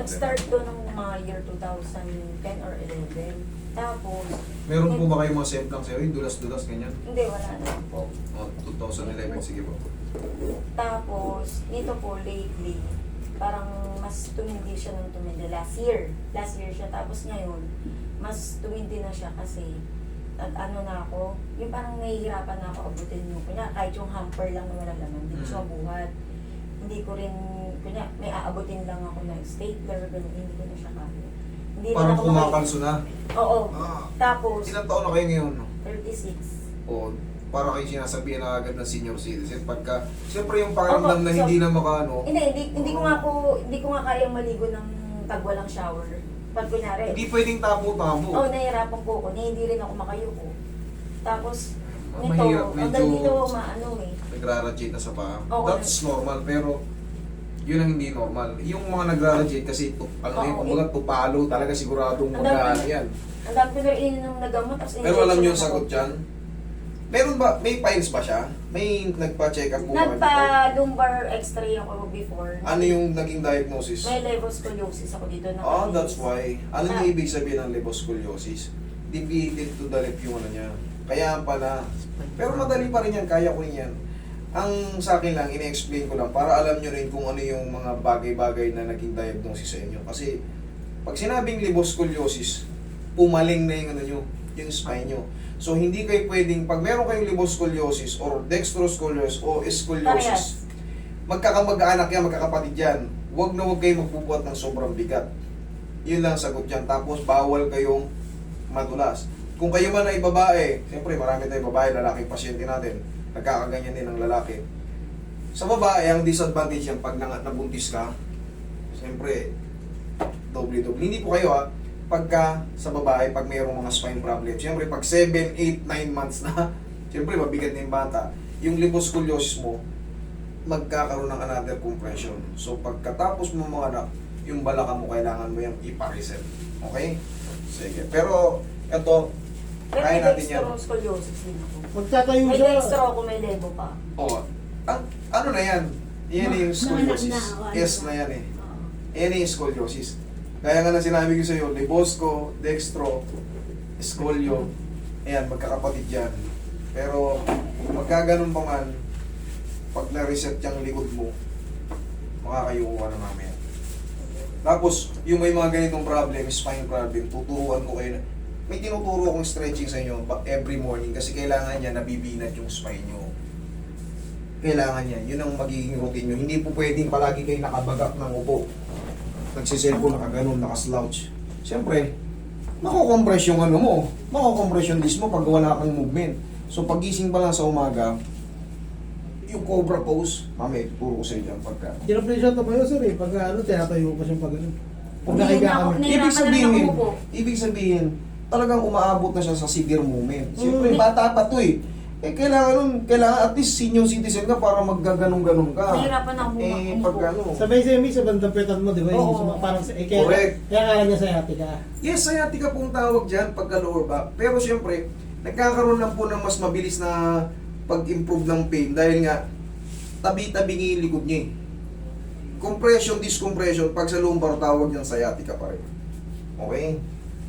nag-start to ng mga year 2010 or 11. Tapos, Meron po ba kayong mga symptoms sa'yo? Yung dulas-dulas, ganyan? hindi, wala naman po. O, 2011, sige po. Tapos, nito po, lately, parang mas tumindi siya nung tumindi. Last year siya. Tapos ngayon, mas tumindi na siya kasi ano na ako, yung parang nahihirapan na ako abutin yung, kunya, kahit yung hamper lang na wala laman, hindi ko siya mabuhat. Hindi ko rin, kunya, may aabutin lang ako ng stapler, ganun, hindi ko na siya kaya. Hindi rin Parang ako kumakalso na. Oo. Ah. Tapos, Ilang taon na kayo ngayon? No? 36. O, para kayo sinasabihan na agad ng senior citizen. Pagka, siyempre yung pakiramdam na hindi na makaano. Hindi ko nga kayang maligo ng pag walang shower. Pag kunyari, Hindi pwedeng tabo-tabo. nahihirapan po ako, hindi rin ako makayuko. Tapos, nito, Mahirap, hanggang medyo- dito, maano eh. Nagraradiate na sa paa. Oo. That's normal, pero yun ang hindi normal. Yung mga nagraradiate kasi, kumbaga tupalo, talaga siguradong Ang dami- mag-ano yan. Ang dami ko na ininom na gamot. Tapos Pero alam niyo yung injection sagot ako. dyan? Meron ba, may files ba siya? May nagpa-check up po ba? Nagpa-lumbar x-ray ako before. Ano yung naging diagnosis? May levorscoliosis ako dito. Oh, that's why. Ano Ah. yung ibig sabihin ng levorscoliosis? Deviated to the left yung ano niya. Kaya pala. Pero madali pa rin yan, kaya ko rin yan. Ang sa akin lang, ine-explain ko lang para alam nyo rin kung ano yung mga bagay-bagay na naging diagnosis sa inyo. Kasi pag sinabing levorscoliosis, pumaling na yung ano nyo, yung spine nyo. So hindi kayo pwedeng, pag meron kayong levorscoliosis or dextroscoliosis o scoliosis, magkakamag-anak yan, magkakapatid yan. Huwag na huwag kayong magbubuhat ng sobrang bigat. Yun lang ang sagot yan. Tapos bawal kayong madulas. Kung kayo man ay babae, siyempre marami tayong babae, lalaking pasyente natin, nagkakaganyan din ng lalaki. Sa babae, ang disadvantage yan pag nabuntis ka, siyempre, doble-doble. Hindi po kayo pagka sa babae, pag mayroong mga spine problem, siyempre pag 7, 8, 9 months na, siyempre mabigat na yung bata, yung levorscoliosis mo, magkakaroon ng another compression. So pagkatapos mo mga anak, yung balakang mo, kailangan mo yung ipa-reset. Okay? Sige. Pero, ito, Pero kaya may natin yan. dextroscoliosis din ako. Magtatayo May siya. dextro ako, may levo pa. Ano na yan? Yan yung scoliosis. na, Yes na yan eh. Oo. Yan yung scoliosis. Kaya nga na sinabi ko sa iyo, Lebosco, Dextro, Scolio, ayan, magkakapatid yan. Pero, magkaganon pa man, pag na-reset yung likod mo, makakayuko ka na mamaya. Tapos, yung may mga ganitong problem, spine problem, tuturuan ko kayo na, may tinuturo akong stretching sa inyo every morning kasi kailangan yan nabibinat yung spine nyo. Kailangan yan. Yun ang magiging routine nyo. Hindi po pwedeng palagi kayo nakabagak ng upo. Nagsiselfon, nakaganon, nakaslouch. Siyempre, makukompress yung ano mo. Makukompress yung disc mo pag wala kang movement. So, pagising pa lang sa umaga, yung cobra pose, mami, tuturo ko sa inyo dyan pagka. Hirap na siya tumayo, sir eh. Pag tinatayo pa siyang pag ano. Pag Hindi nakahiga na ako- kami. Ibig sabihin, talagang umaabot na siya sa severe moment. Siyempre, Mm. bata pa to eh. Kailangan at least senior citizen ka para maggaganong-ganon ka. Nahirapan ako Pag ano. Sa semi, sa bandang petan mo, di ba? Oo. Yung parang, kaya, Correct. kaya kaya niya sa yatika. Yes, sciatica pong tawag dyan pagka lower back. Pero siyempre, nagkakaroon lang po ng mas mabilis na pag-improve ng pain dahil nga tabi-tabi niya yung likod niya eh. Compression, discompression, pag sa lumbar tawag niyang sciatica pa rin. Okay?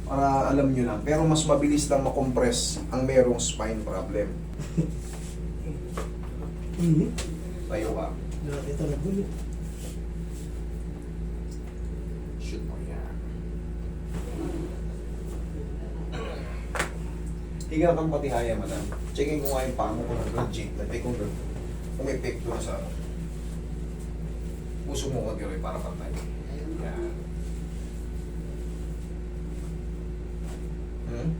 Para alam nyo lang. Pero mas mabilis lang makompress ang merong spine problem. Tayo ka. Ito na gulo. Shoot mo yan. Higa kang patihaya, madam. Checkin ko nga yung paa mo kung nag-legit. Like, kung may epekto na sa puso mo ka para pantay. Yan.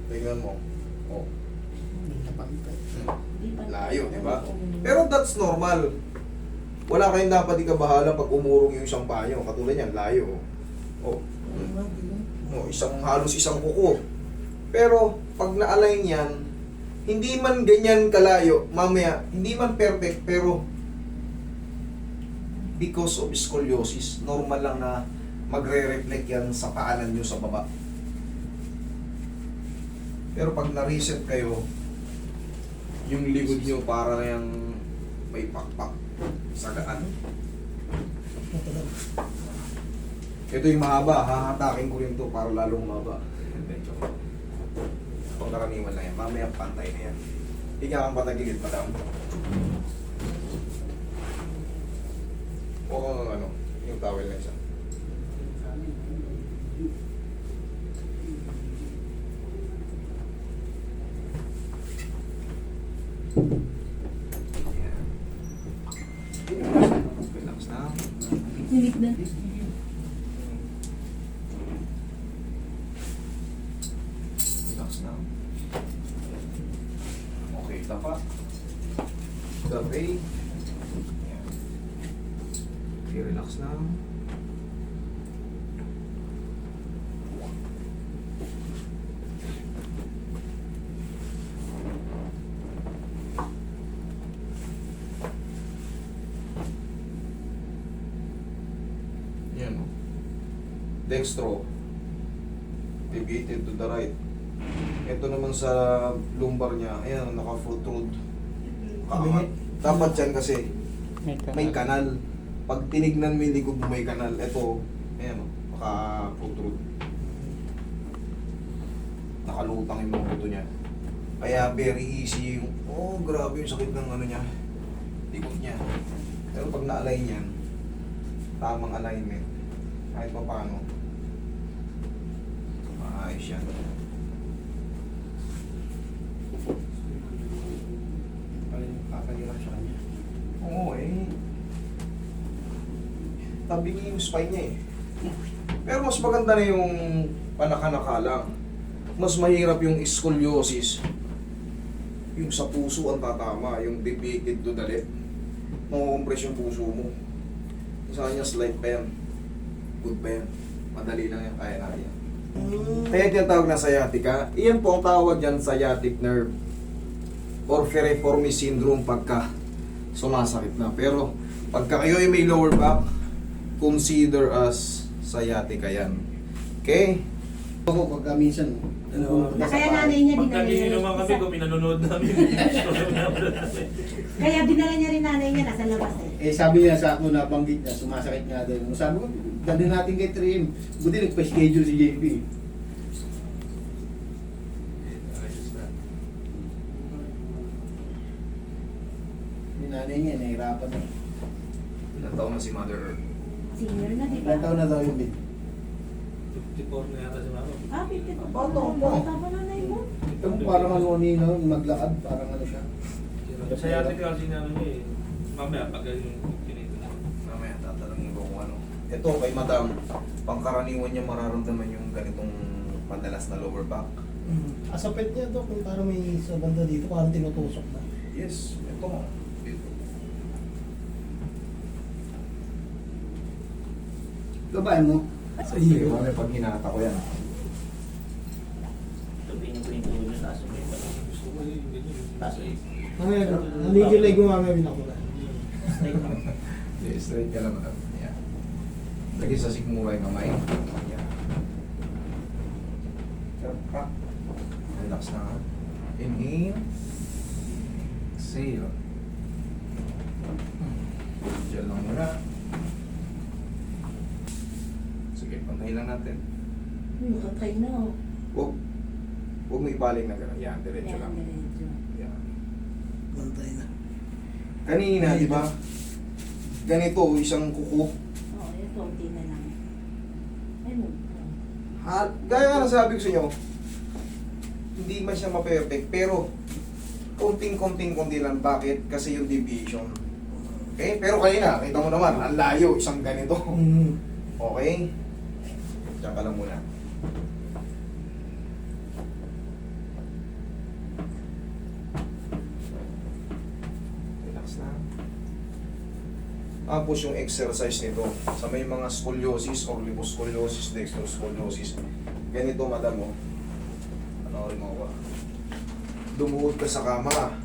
Tingnan mo. Oh. Layo, di ba? Pero that's normal. Wala kayong dapat ikabahala pag umurong yung isang payo. Katulad yan, layo. Oh. Halos isang kuko. Pero, pag na-align yan, hindi man ganyan kalayo, mamaya, hindi man perfect, pero because of scoliosis, normal lang na magre-reflect yan sa paanan nyo sa baba. Pero pag na-reset kayo, yung likod nyo para yung may pakpak, sagaan. Ito yung mahaba, hahatakin ko rin to para lalong mahaba. Pangkaraniwan lang yan. Mamaya pantay na yan. Higa kang patagilid, madam. O ano, yung towel na isa. Relax na. Hilig na. Relax na. Okay, tapa. Gabi. Yan. Okay, relax na. Yan. Dextro. Deviated to the right. Ito naman sa lumbar niya, ayan, naka-protrude. Kaangat. Dapat yan kasi may kanal. Pag tinignan mo yung likod mo may kanal, ito, ayan, naka-protrude. Nakalutang yung mga buto niya. Kaya very easy yung, oh grabe yung sakit ng ano niya, likod niya. Pero pag na-align yan, tamang alignment, kahit pa paano, maayos yan. Kakagirap sa kanya. Oo eh. Tabingi yung spine niya eh. Pero mas maganda na yung panakanaka lang. Mas mahirap yung scoliosis. Yung sa puso ang tatama, yung deviated to the left. Makukompress yung puso mo. Sa kanya slight pa yan. Good pa yan. Madali lang yan, kaya na yan. Kaya tinatawag na sciatica. Iyan po ang tawag dyan, sciatic nerve. Or piriformis syndrome pagka sumasakit na. Pero pagka kayo ay may lower back, consider as sciatica yan. Okay? Ako pagka minsan, Na kaya nanay niya Pag dinala naging naman kami niya. kung pinanonood namin. Kaya dinala niya rin nanay niya nasa labas eh. sabi niya sa ako, nabanggit niya, sumasakit nga daw. Sabi ko, dali natin kay 3M. Buti nagpa-schedule si JP. Yung nanay niya, nahirapan na. Ilang taon na si Mother Earth? Senior na, di ba? Ilan taon na daw yung bin? 54 na yata si Mama. Ah, 52. Bata pa. Bata pa nanay mo. Ito parang ano nino, maglakad, parang ano siya. Sa yate kasi na ano niya eh. Mamaya pag yung tinito na. Mamaya tatanungin ko kung ano. Ito kay Madam, pangkaraniwan niya mararamdaman yung ganitong madalas na lower back. Asapit niya to, kung parang may sa banda dito, parang tinutusok na. Yes, ito. Dito. Gabayan mo. Sa iyo. Pag hinata ko yan. Sabihin ko yung tulo na sa may pala. Gusto ko yung ganyan. Nasa Mamaya, nanigil lang gumamaya binakula. Straight ka lang, Madam. Yan. Lagi sa sikmura yung kamay. Yan. Sarap. Relax na. Inhale. Exhale. Diyan lang muna. Sige, pantayin lang natin. Matay na oh. Huwag mo ibaling na gano'n. Yan, diretso Yan, lang. diretso. Yan. Bantay na. Kanina, di ba? Ganito, isang kuko. Oo, yung konti na lang. Ayun. Gaya nga nasabi ko sa inyo, hindi man siya ma-perfect, pero konting-konti lang. Bakit? Kasi yung deviation. Okay? Pero kanina, kita mo naman, ang layo, isang ganito. Okay? Diyan ka lang muna. Relax na. Tapos yung exercise nito, sa may mga scoliosis or liposcoliosis, dextroscoliosis, ganito madam mo. Panoorin mo ba? Dumuhod ka sa kama.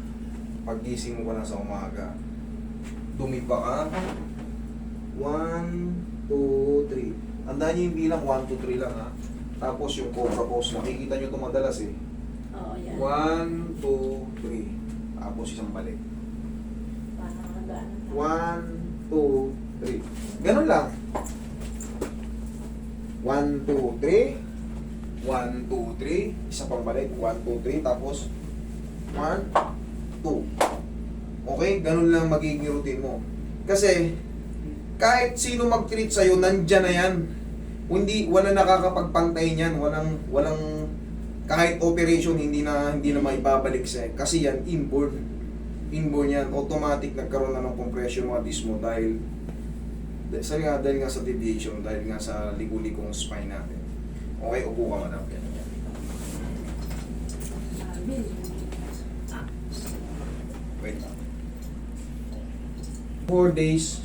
Paggising mo pa na sa umaga. Dumiba ka. 1, 2, 3. Tandaan niyo yung bilang 1, 2, 3 lang ha. Tapos yung cobra pose, nakikita niyo ito madalas eh. Oo, yan. 1, 2, 3. Tapos isang balik. Parang nagaan. 1, 2, 3. Ganun lang. 1, 2, 3. Tandaan niyo yung bilang 1, 2, 3. Tapos yung cobra pose, nakikita niyo ito madalas eh. 1, 2, 3. Tapos isang balik. 1, 2, 3. Ganun lang. 1, 2, 3. Ganun lang. 1, 2, 3. 1, 2, 3. Isa pang balik. 1, 2, 3. Tapos 1, 2. Okay? Ganun lang magiging routine mo. Kasi, kahit sino mag-treat sa'yo, nandyan na yan. Wala nakakapagpantay niyan. Walang kahit operation, hindi na maibabalik sa'yo. Kasi yan, inborn. Inborn yan. Automatic nagkaroon na ng compression mga disc mo dahil nga sa deviation, dahil nga sa ligo-ligong spine natin. Okay, upo ka madam. Wait lang. 4 days,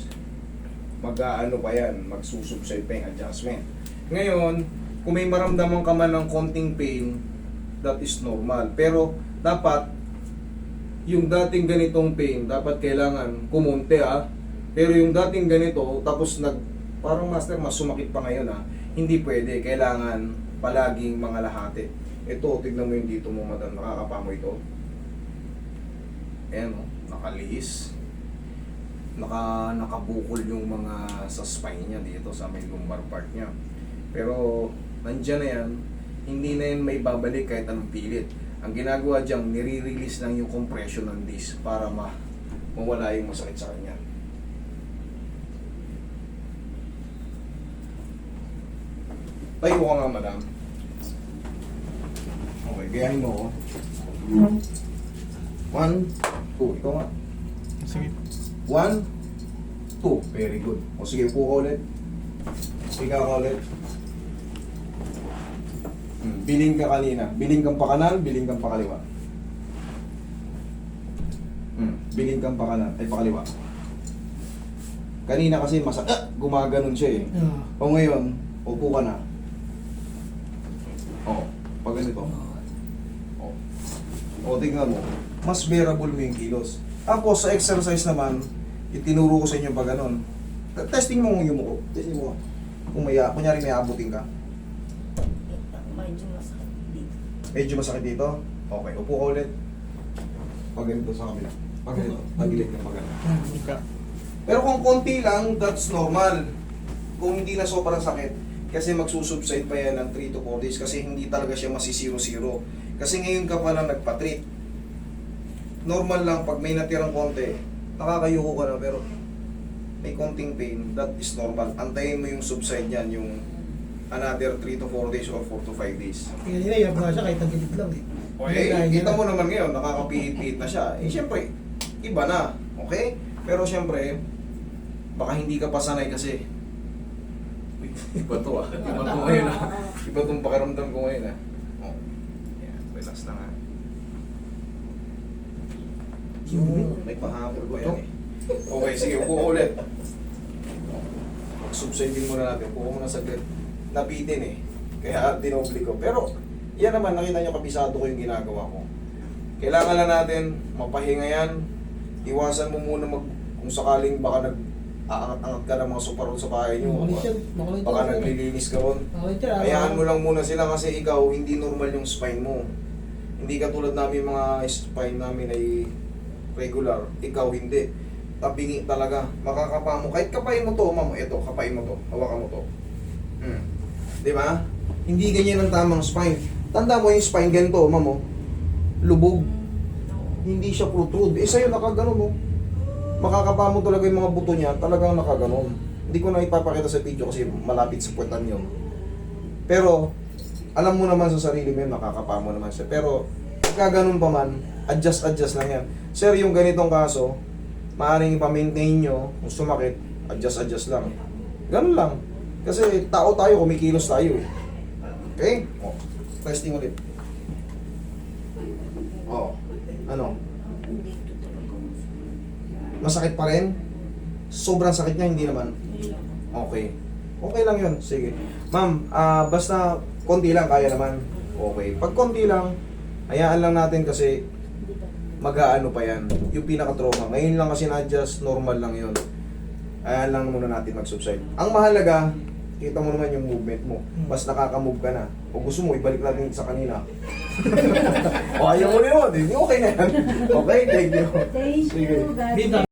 mag-aano pa yan, magsusubside pa yung adjustment. Ngayon, kung may maramdaman ka man ng konting pain, that is normal. Pero, dapat, yung dating ganitong pain, dapat kailangan kumonte Pero yung dating ganito, tapos parang master, mas sumakit pa ngayon hindi pwede. Kailangan palaging mga lahati. Ito, tignan mo yung dito mo madam, nakakapamoy ito. Ayan nakalihis. Nakabukol yung mga sa spine niya dito sa may lumbar part niya. Pero nandiyan na yan, hindi na yan may babalik kahit anong pilit. Ang ginagawa dyan, nire-release lang yung compression ng disc para mawala yung masakit sa kanya. Tayo ka nga madam. Okay, gayahin mo 1, 2, ikaw nga. Sige. 1, 2. Very good. O sige, upo ka ulit. Higa ka ulit. Biling ka kanina. Biling kang pa kanan, biling kang pa kaliwa. Biling kang pa kanan, ay pa kaliwa. Kanina kasi gumaganon siya O ngayon, upo ka na. Pag ganito. Tingnan mo. Mas bearable mo yung kilos. Tapos sa exercise naman, itinuro ko sa inyo pag ganon. Testing mo yung yumuko. Testing mo. Kunyari may abutin ka. Medyo masakit dito. Medyo masakit dito. Okay, upo ka ulit. Pag ganito sa kabila. Pag ganito. Tagilid ng pag ganito. Pero kung konti lang, that's normal. Kung hindi na sobrang sakit. Kasi magsusubside pa yan ng 3 to 4 days. Kasi hindi talaga siya masisiro-siro. Kasi ngayon ka pa lang nagpa-treat. Normal lang, pag may natirang konti, nakakayuko ka na, pero may konting pain, that is normal. Antayin mo yung subside yan, yung another 3 to 4 days or 4 to 5 days. Kanina, yab nga siya kahit ang gilid lang Okay, kita mo naman ngayon, nakakapihit-pihit na siya. Siyempre, iba na. Okay? Pero siyempre, baka hindi ka pa sanay kasi. Iba to Iba to ngayon Iba tong pakiramdam ko ngayon Yan, relax lang May pahabol pa yan Okay, sige, upo ulit. Subsiding muna natin. Upo muna saglit. Napitin Kaya dinoble ko. Pero, yan naman, nakita nyo kabisado ko yung ginagawa ko. Kailangan lang natin mapahinga yan. Iwasan mo muna kung sakaling baka aangat-angat ka ng mga suparol sa bahay nyo. Baka naglilinis ka ron. Hayaan mo lang muna sila kasi ikaw, hindi normal yung spine mo. Hindi katulad namin mga spine namin ay regular. Ikaw hindi. Tabingi talaga. Makakapa mo. Kahit kapain mo to, ma'am. Ito, kapain mo to. Hawakan mo to. Di ba? Hindi ganyan ang tamang spine. Tanda mo yung spine ganito, ma'am. Lubog. Hindi siya protrude. Sa'yo nakaganon makakapa mo talaga yung mga buto niya, talagang nakaganon. Hindi ko na ipapakita sa video kasi malapit sa puwetan yun. Pero, alam mo naman sa sarili mo yun, nakakapa mo naman siya. Pero, pagkaganon pa man, adjust lang yan. Sir, yung ganitong kaso, maaaring ipa-maintain nyo, kung sumakit, adjust lang. Ganun lang. Kasi tao tayo, kumikilos tayo Okay? Testing ulit. Ano? Masakit pa rin? Sobrang sakit niya, hindi naman? Okay. Okay lang yun. Sige. Ma'am, basta konti lang, kaya naman. Okay. Pag konti lang, hayaan lang natin kasi mag-aano pa yan. Yung pinaka-trauma. Ngayon lang kasi na-adjust, normal lang yun. Hayaan lang muna natin mag-subside. Ang mahalaga, kita mo naman yung movement mo. Mas nakaka-move ka na. O gusto mo, ibalik natin sa kanina. O ayaw mo na yun. Okay na yan. Okay, thank you. Thank Sige. you. God Dito.